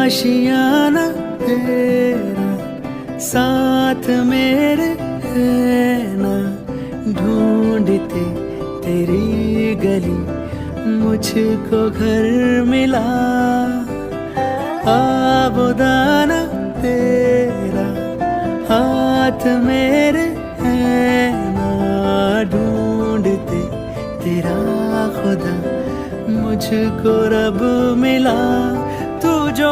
आशियाना तेरा साथ मेरे है ना, ढूंढते तेरी गली मुझको घर मिला। आबोदाना तेरा हाथ मेरे है ना, ढूंढते तेरा खुदा मुझको रब मिला। तू जो